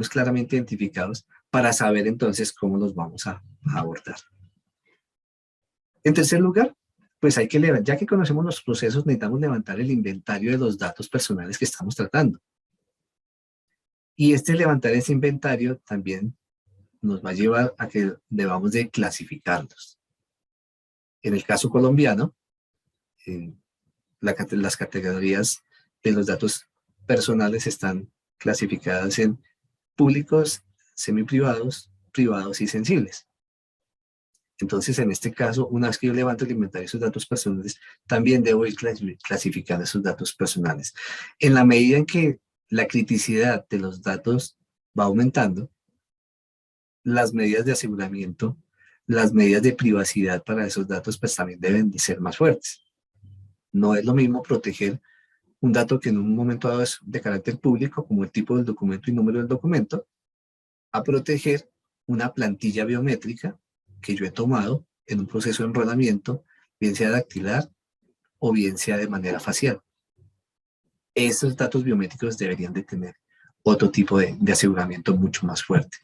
claramente identificados para saber entonces cómo los vamos a abordar. En tercer lugar, pues ya que conocemos los procesos, necesitamos levantar el inventario de los datos personales que estamos tratando. Y levantar ese inventario también nos va a llevar a que debamos de clasificarlos. En el caso colombiano, las categorías de los datos personales están clasificadas en públicos, semiprivados, privados y sensibles. Entonces, en este caso, una vez que yo levanto el inventario de esos datos personales, también debo ir clasificando esos datos personales. En la medida en que la criticidad de los datos va aumentando, las medidas de aseguramiento, las medidas de privacidad para esos datos, pues también deben de ser más fuertes. No es lo mismo proteger un dato que en un momento dado es de carácter público, como el tipo del documento y número del documento, a proteger una plantilla biométrica que yo he tomado en un proceso de enrolamiento, bien sea dactilar o bien sea de manera facial. Estos datos biométricos deberían de tener otro tipo de aseguramiento mucho más fuerte.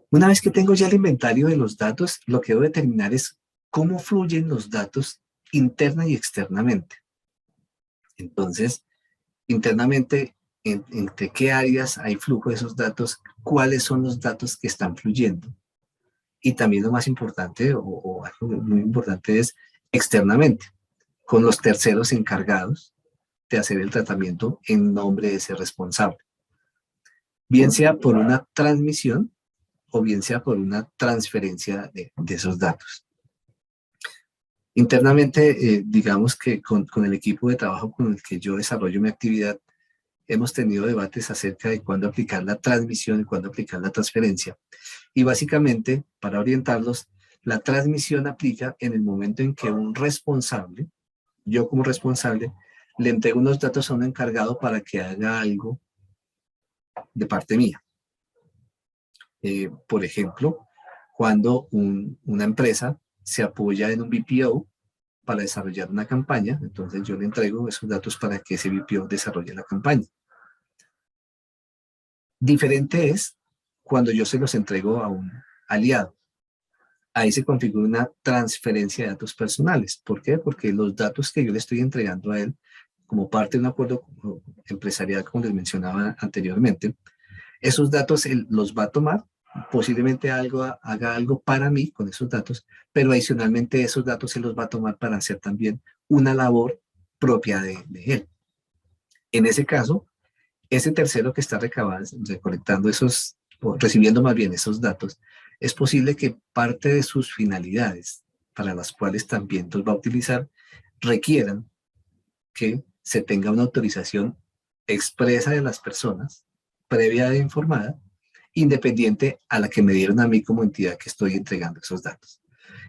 Una vez que tengo ya el inventario de los datos, lo que debo determinar es cómo fluyen los datos interna y externamente. Entonces, internamente, ¿entre qué áreas hay flujo de esos datos? ¿Cuáles son los datos que están fluyendo? Y también lo más importante, o algo muy importante, es externamente, con los terceros encargados de hacer el tratamiento en nombre de ese responsable. Bien sea por una transmisión o bien sea por una transferencia de esos datos. Internamente, digamos que con el equipo de trabajo con el que yo desarrollo mi actividad, hemos tenido debates acerca de cuándo aplicar la transmisión y cuándo aplicar la transferencia. Y básicamente, para orientarlos, la transmisión aplica en el momento en que un responsable yo como responsable, le entrego unos datos a un encargado para que haga algo de parte mía. Por ejemplo, cuando una empresa se apoya en un BPO para desarrollar una campaña, entonces yo le entrego esos datos para que ese BPO desarrolle la campaña. Diferente es cuando yo se los entrego a un aliado. Ahí se configura una transferencia de datos personales. ¿Por qué? Porque los datos que yo le estoy entregando a él, como parte de un acuerdo empresarial, como les mencionaba anteriormente, esos datos él los va a tomar, posiblemente haga algo para mí con esos datos, pero adicionalmente esos datos se los va a tomar para hacer también una labor propia de él. En ese caso, ese tercero que está recolectando esos, o recibiendo más bien esos datos, es posible que parte de sus finalidades, para las cuales también los va a utilizar, requieran que se tenga una autorización expresa de las personas, previa e informada, independiente a la que me dieron a mí como entidad que estoy entregando esos datos.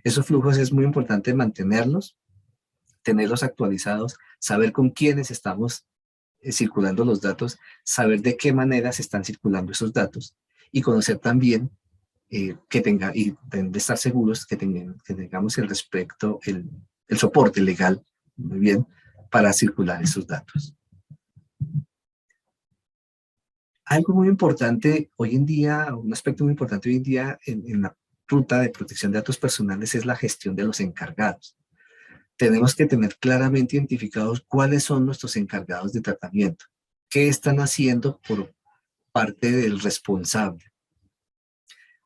Esos flujos es muy importante mantenerlos, tenerlos actualizados, saber con quiénes estamos circulando los datos, saber de qué manera se están circulando esos datos y conocer también y de estar seguros que tengamos el soporte legal, muy bien, para circular esos datos. Algo muy importante hoy en día, un aspecto muy importante hoy en día en la ruta de protección de datos personales es la gestión de los encargados. Tenemos que tener claramente identificados cuáles son nuestros encargados de tratamiento, qué están haciendo por parte del responsable.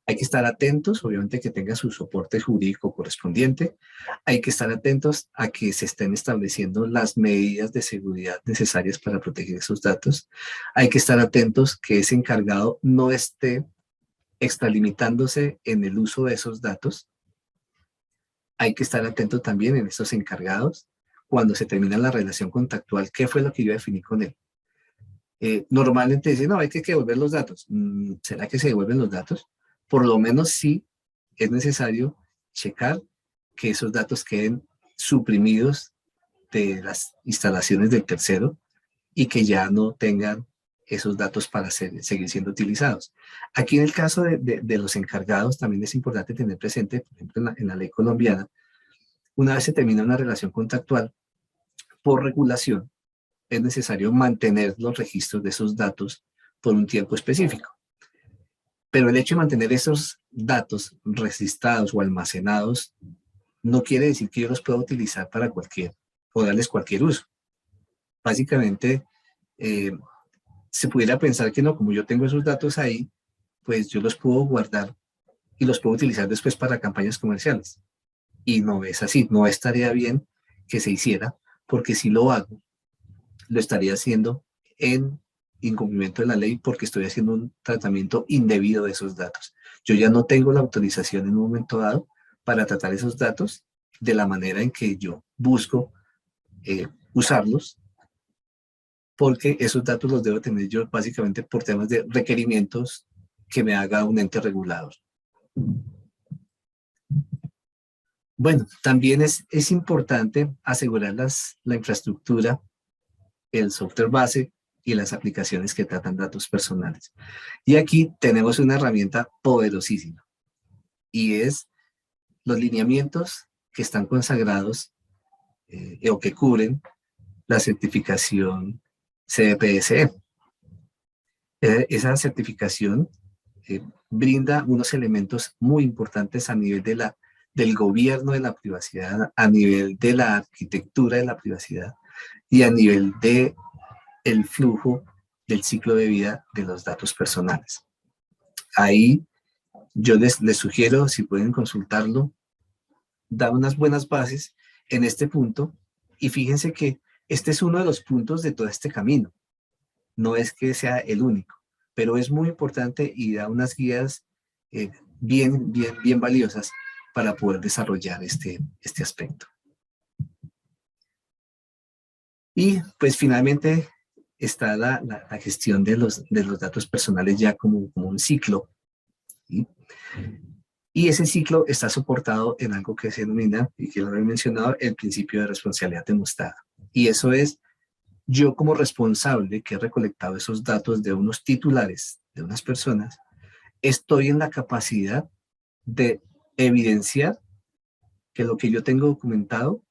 Hay que estar atentos, obviamente que tenga su soporte jurídico correspondiente. Hay que estar atentos a que se estén estableciendo las medidas de seguridad necesarias para proteger esos datos. Hay que estar atentos que ese encargado no esté extralimitándose en el uso de esos datos. Hay que estar atento también en estos encargados cuando se termina la relación contractual, qué fue lo que yo definí con él. Normalmente dicen, no, hay que devolver los datos. ¿Será que se devuelven los datos? Por lo menos sí es necesario checar que esos datos queden suprimidos de las instalaciones del tercero y que ya no tengan esos datos para seguir siendo utilizados. Aquí en el caso de los encargados también es importante tener presente, por ejemplo, en la ley colombiana, una vez se termina una relación contractual, por regulación, es necesario mantener los registros de esos datos por un tiempo específico. Pero el hecho de mantener esos datos registrados o almacenados no quiere decir que yo los pueda utilizar para o darles cualquier uso. Básicamente, se pudiera pensar que no, como yo tengo esos datos ahí, pues yo los puedo guardar y los puedo utilizar después para campañas comerciales. Y no es así, no estaría bien que se hiciera, porque si lo hago, lo estaría haciendo en incumplimiento de la ley porque estoy haciendo un tratamiento indebido de esos datos. Yo ya no tengo la autorización en un momento dado para tratar esos datos de la manera en que yo busco usarlos, porque esos datos los debo tener yo básicamente por temas de requerimientos que me haga un ente regulador. Bueno, también es importante asegurar la infraestructura, el software base y las aplicaciones que tratan datos personales. Y aquí tenemos una herramienta poderosísima y es los lineamientos que están consagrados o que cubren la certificación CDPSE. Esa certificación brinda unos elementos muy importantes a nivel del gobierno de la privacidad, a nivel de la arquitectura de la privacidad y a nivel de el flujo del ciclo de vida de los datos personales. Ahí yo les sugiero, si pueden consultarlo, da unas buenas bases en este punto y fíjense que este es uno de los puntos de todo este camino. No es que sea el único, pero es muy importante y da unas guías bien valiosas para poder desarrollar este aspecto. Y pues finalmente está la gestión de los datos personales ya como un ciclo, ¿sí? Y ese ciclo está soportado en algo que se denomina, y que lo he mencionado, el principio de responsabilidad demostrada. Y eso es, yo como responsable que he recolectado esos datos de unos titulares, de unas personas, estoy en la capacidad de evidenciar que lo que yo tengo documentado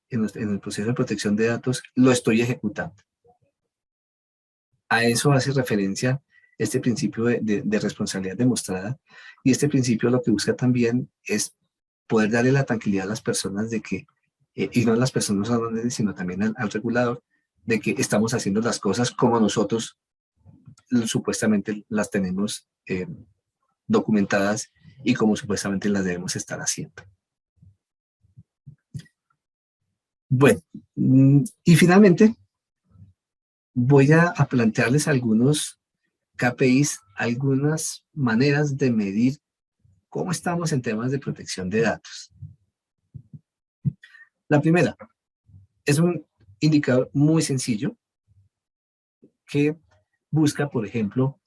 en el proceso de protección de datos lo estoy ejecutando. A eso hace referencia este principio de responsabilidad demostrada, y este principio lo que busca también es poder darle la tranquilidad a las personas de que, y no a las personas sino también al regulador, de que estamos haciendo las cosas como nosotros supuestamente las tenemos documentadas y como supuestamente las debemos estar haciendo. Bueno, y finalmente voy a plantearles algunos KPIs, algunas maneras de medir cómo estamos en temas de protección de datos. La primera es un indicador muy sencillo que busca, por ejemplo,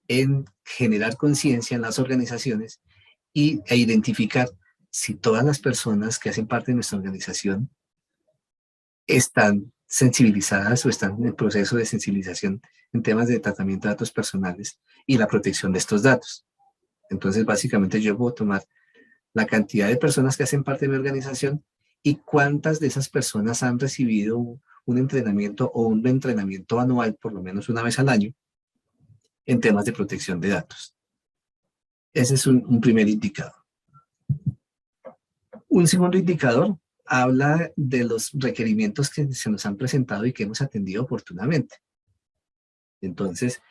en generar conciencia en las organizaciones e identificar si todas las personas que hacen parte de nuestra organización están sensibilizadas o están en el proceso de sensibilización en temas de tratamiento de datos personales y la protección de estos datos. Entonces, básicamente yo puedo tomar la cantidad de personas que hacen parte de mi organización y cuántas de esas personas han recibido un entrenamiento o un entrenamiento anual, por lo menos una vez al año, en temas de protección de datos. Ese es un primer indicador. Un segundo indicador habla de los requerimientos que se nos han presentado y que hemos atendido oportunamente. Entonces,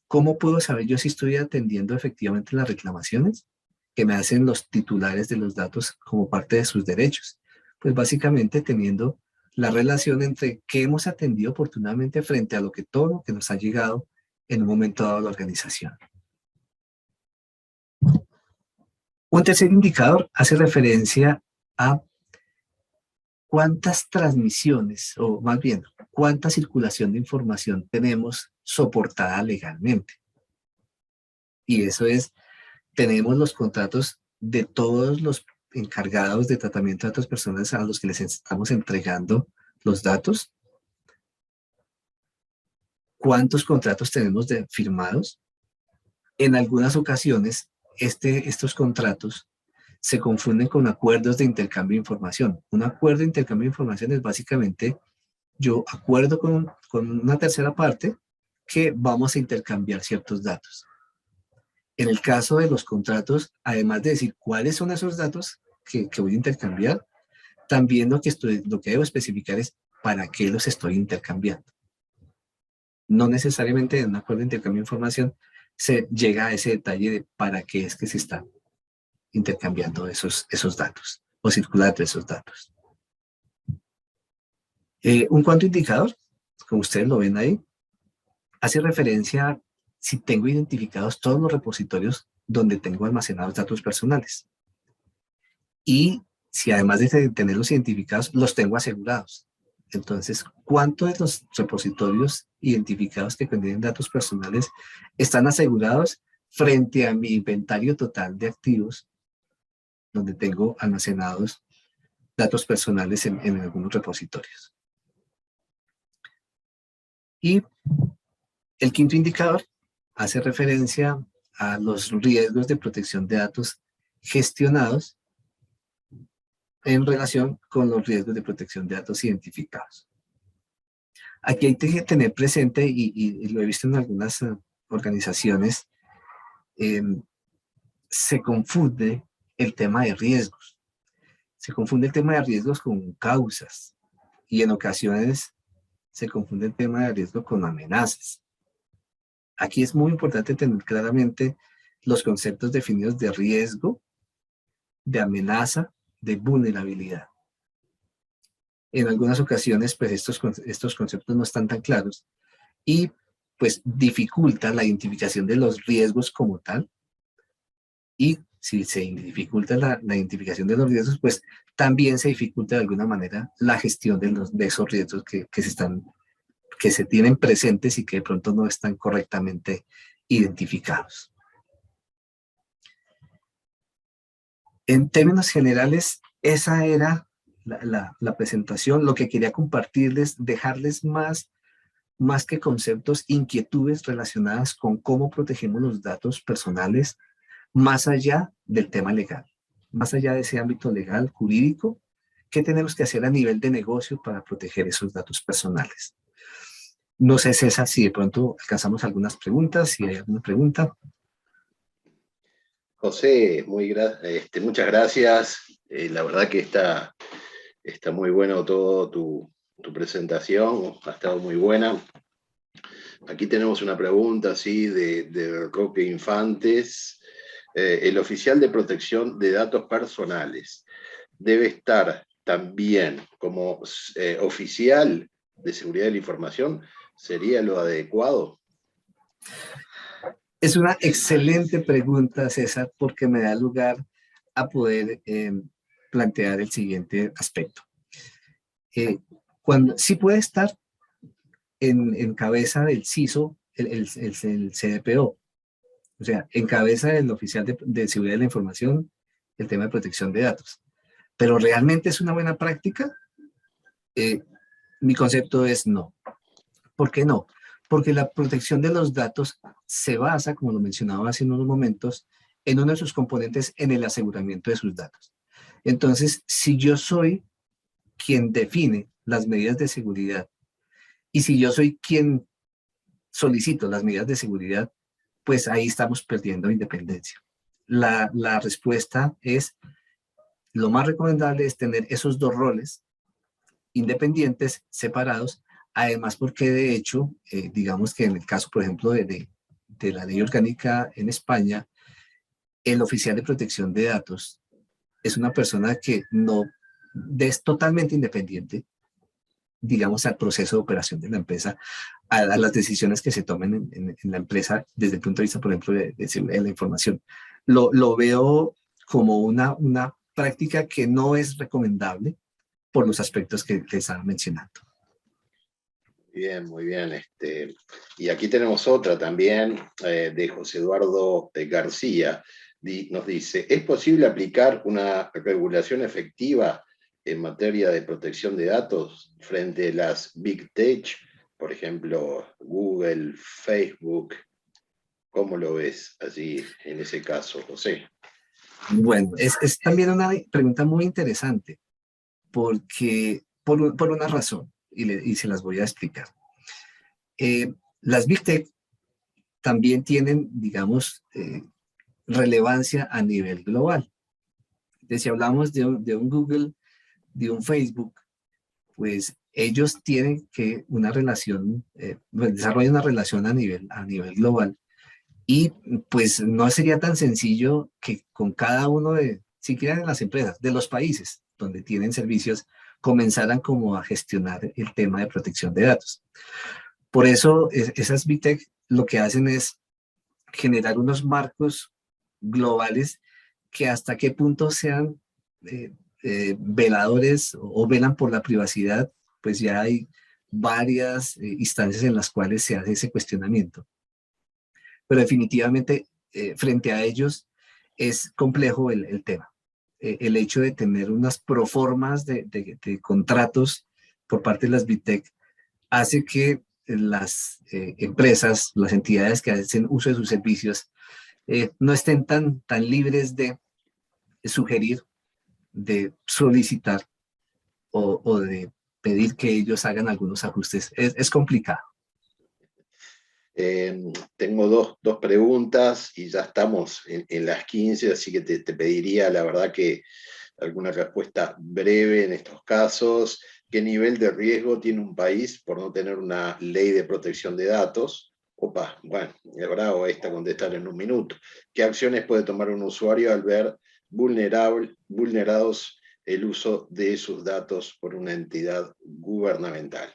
¿cómo puedo saber yo si estoy atendiendo efectivamente las reclamaciones que me hacen los titulares de los datos como parte de sus derechos? Pues básicamente teniendo la relación entre qué hemos atendido oportunamente frente a todo lo que nos ha llegado en un momento dado a la organización. Un tercer indicador hace referencia a cuántas transmisiones, o más bien, cuánta circulación de información tenemos soportada legalmente. Y eso es, tenemos los contratos de todos los encargados de tratamiento de datos personales a los que les estamos entregando los datos. ¿Cuántos contratos tenemos firmados? En algunas ocasiones, estos contratos se confunden con acuerdos de intercambio de información. Un acuerdo de intercambio de información es básicamente, yo acuerdo con una tercera parte que vamos a intercambiar ciertos datos. En el caso de los contratos, además de decir cuáles son esos datos que voy a intercambiar, también lo que debo especificar es para qué los estoy intercambiando. No necesariamente en un acuerdo de intercambio de información se llega a ese detalle de para qué es que se están intercambiando esos datos o circular de esos datos. Un cuarto indicador, como ustedes lo ven ahí, hace referencia a si tengo identificados todos los repositorios donde tengo almacenados datos personales. Y si además de tenerlos identificados, los tengo asegurados. Entonces, ¿cuántos de los repositorios identificados que contienen datos personales están asegurados frente a mi inventario total de activos donde tengo almacenados datos personales en algunos repositorios? Y el quinto indicador hace referencia a los riesgos de protección de datos gestionados en relación con los riesgos de protección de datos identificados. Aquí hay que tener presente, y lo he visto en algunas organizaciones, se confunde el tema de riesgos. Se confunde el tema de riesgos con causas, y en ocasiones se confunde el tema de riesgo con amenazas. Aquí es muy importante tener claramente los conceptos definidos de riesgo, de amenaza, de vulnerabilidad. En algunas ocasiones, pues estos conceptos no están tan claros y pues dificulta la identificación de los riesgos como tal. Y si se dificulta la identificación de los riesgos, pues también se dificulta de alguna manera la gestión de esos riesgos que se tienen presentes y que de pronto no están correctamente identificados. En términos generales, esa era la presentación. Lo que quería compartirles, dejarles más que conceptos, inquietudes relacionadas con cómo protegemos los datos personales más allá del tema legal, más allá de ese ámbito legal, jurídico. ¿Qué tenemos que hacer a nivel de negocio para proteger esos datos personales? No sé, César, si de pronto alcanzamos algunas preguntas, si hay alguna pregunta. José, muchas gracias. La verdad que está muy bueno todo tu presentación, ha estado muy buena. Aquí tenemos una pregunta así de Roque Infantes. El oficial de protección de datos personales debe estar también como oficial de seguridad de la información. ¿Sería lo adecuado? Es una excelente pregunta, César, porque me da lugar a poder plantear el siguiente aspecto. Sí puede estar en cabeza del CISO, el CDPO, o sea, en cabeza del oficial de seguridad de la información, el tema de protección de datos. Pero ¿realmente es una buena práctica? Mi concepto es no. ¿Por qué no? Porque la protección de los datos se basa, como lo mencionaba hace unos momentos, en uno de sus componentes en el aseguramiento de sus datos. Entonces, si yo soy quien define las medidas de seguridad y si yo soy quien solicito las medidas de seguridad, pues ahí estamos perdiendo independencia. La respuesta es, lo más recomendable es tener esos dos roles independientes, separados, además porque de hecho, digamos que en el caso, por ejemplo, de la ley orgánica en España, el oficial de protección de datos es una persona que no es totalmente independiente, digamos, al proceso de operación de la empresa, a las decisiones que se tomen en la empresa desde el punto de vista, por ejemplo, de la información. Lo veo como una práctica que no es recomendable por los aspectos que estaba mencionando. Bien, muy bien. Y aquí tenemos otra también de José Eduardo García. Nos dice, ¿es posible aplicar una regulación efectiva en materia de protección de datos frente a las Big Tech, por ejemplo, Google, Facebook? ¿Cómo lo ves allí en ese caso, José? Bueno, es también una pregunta muy interesante, porque por una razón, y se las voy a explicar. Las Big Tech también tienen, digamos, relevancia a nivel global. Entonces, si hablamos de un Google, de un Facebook, pues ellos tienen que una relación, desarrollan una relación a nivel global. Y pues no sería tan sencillo que con cada uno siquiera de las empresas, de los países donde tienen servicios, comenzaran como a gestionar el tema de protección de datos. Por eso esas Big Tech lo que hacen es generar unos marcos globales que hasta qué punto sean veladores o velan por la privacidad, pues ya hay varias instancias en las cuales se hace ese cuestionamiento. Pero definitivamente frente a ellos es complejo el tema. El hecho de tener unas proformas de contratos por parte de las Big Tech hace que las empresas, las entidades que hacen uso de sus servicios, no estén tan libres de sugerir, de solicitar o de pedir que ellos hagan algunos ajustes. Es complicado. Tengo dos preguntas y ya estamos en las 15, así que te pediría, la verdad, que alguna respuesta breve en estos casos. ¿Qué nivel de riesgo tiene un país por no tener una ley de protección de datos? Opa, bueno, es bravo esta contestar en un minuto. ¿Qué acciones puede tomar un usuario al ver vulnerados el uso de sus datos por una entidad gubernamental?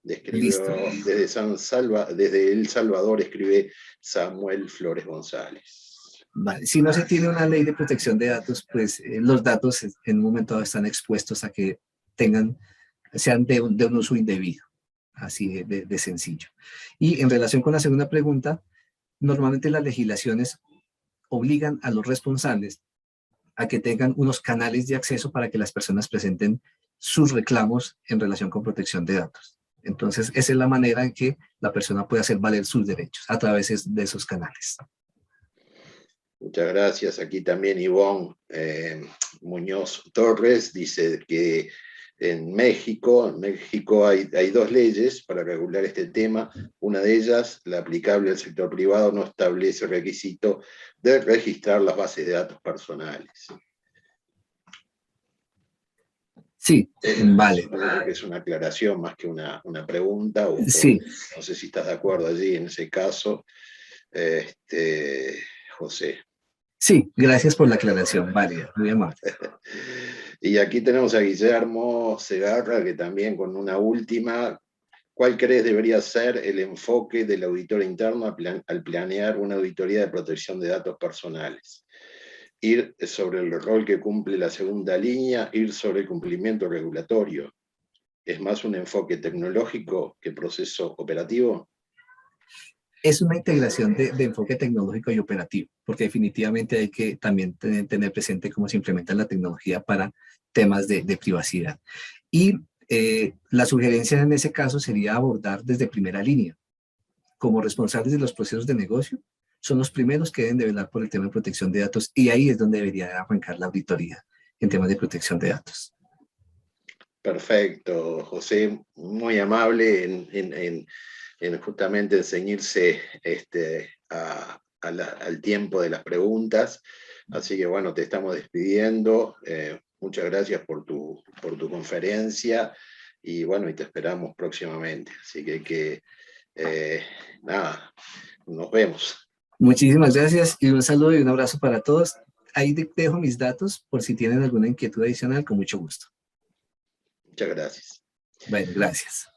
Listo. Desde El Salvador escribe Samuel Flores González. Vale. Si no se tiene una ley de protección de datos, pues los datos en un momento dado están expuestos a que sean de un uso indebido, así de sencillo. Y en relación con la segunda pregunta, normalmente las legislaciones obligan a los responsables a que tengan unos canales de acceso para que las personas presenten sus reclamos en relación con protección de datos. Entonces, esa es la manera en que la persona puede hacer valer sus derechos a través de esos canales. Muchas gracias. Aquí también Ivonne Muñoz Torres dice que en México hay dos leyes para regular este tema. Una de ellas, la aplicable al sector privado, no establece requisito de registrar las bases de datos personales. Sí, vale. Creo que es una aclaración más que una pregunta, Sí. No sé si estás de acuerdo allí en ese caso, José. Sí, gracias por la aclaración, válida, muy amable. Y aquí tenemos a Guillermo Segarra, que también con una última. ¿Cuál crees debería ser el enfoque del auditor interno al planear una auditoría de protección de datos personales? Ir sobre el rol que cumple la segunda línea, ir sobre el cumplimiento regulatorio. ¿Es más un enfoque tecnológico que proceso operativo? Es una integración de enfoque tecnológico y operativo, porque definitivamente hay que también tener presente cómo se implementa la tecnología para temas de privacidad. Y la sugerencia en ese caso sería abordar desde primera línea. Como responsables de los procesos de negocio, son los primeros que deben de velar por el tema de protección de datos, y ahí es donde debería arrancar la auditoría en temas de protección de datos. Perfecto, José, muy amable en justamente enseñarse al tiempo de las preguntas. Así que bueno, te estamos despidiendo. Muchas gracias por tu conferencia y bueno, y te esperamos próximamente. Así que nada, nos vemos. Muchísimas gracias y un saludo y un abrazo para todos. Ahí dejo mis datos por si tienen alguna inquietud adicional, con mucho gusto. Muchas gracias. Bueno, gracias.